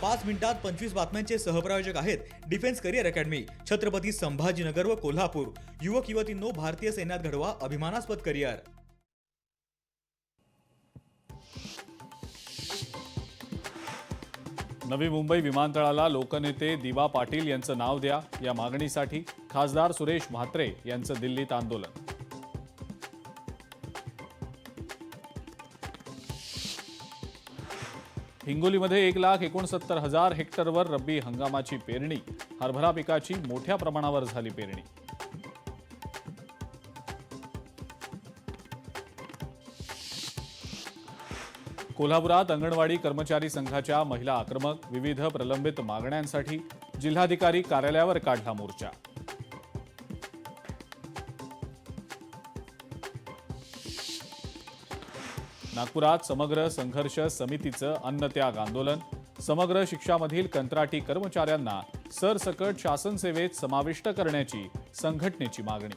5 मिनिटात 25 बातम्यांचे सहप्रायोजक आहेत defence career academy, Chhatrapati Sambhajinagar व कोल्हापूर। युवक युवतींनो, भारतीय सैन्यात घडवा अभिमानास्पद करिअर। नवी मुंबई विमानतळाला लोकनेते दिवा पाटील यांचं नाव द्या या मागणीसाठी खासदार सुरेश म्हात्रे यांचं दिल्लीत आंदोलन। हिंगोलीमध्ये 1,69,000 हेक्टरवर रब्बी हंगामाची पेरणी, हरभरा पिकाची मोठ्या प्रमाणावर झाली पेरणी। कोल्हापुरात अंगणवाडी कर्मचारी संघाच्या महिला आक्रमक, विविध प्रलंबित मागण्यांसाठी जिल्हाधिकारी कार्यालयावर काढला मोर्चा। नागपुरात समग्र संघर्ष समितीचं अन्नत्याग आंदोलन, समग्र शिक्षामधील कंत्राटी कर्मचाऱ्यांना सरसकट शासन सेवेत समाविष्ट करण्याची संघटनेची मागणी।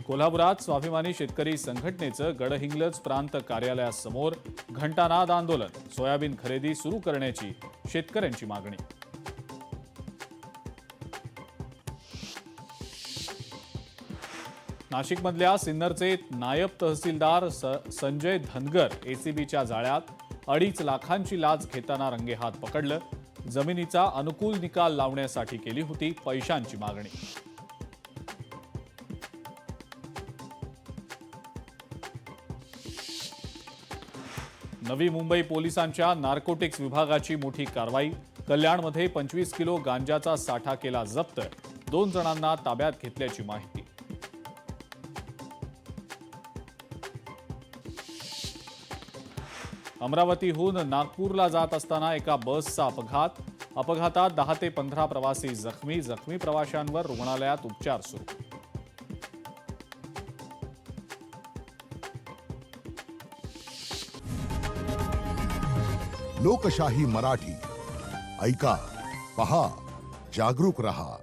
कोल्हापुरात स्वाभिमानी शेतकरी संघटनेचं गडहिंग्लज प्रांत कार्यालयासमोर घंटानाद आंदोलन, सोयाबीन खरेदी सुरू करण्याची शेतकऱ्यांची मागणी। नाशिकमधल्या सिन्नरचे नायब तहसीलदार संजय धनगर एसीबीच्या जाळ्यात, 2.5 लाखांची लाच घेताना रंगेहात पकडलं। जमिनीचा अनुकूल निकाल लावण्यासाठी केली होती पैशांची मागणी। नवी मुंबई पोलिसांच्या नार्कोटिक्स विभागाची मोठी कारवाई, कल्याणमध्ये 25 किलो गांजाचा साठा केला जप्त, 2 जणांना ताब्यात घेतल्याची माहिती। अमरावतीहून नागपूरला जात असताना एका बसचा अपघातात 10 ते 15 प्रवासी जखमी प्रवाशांवर रुग्णालयात उपचार सुरू। लोकशाही मराठी ऐका, पहा, जागरूक रहा।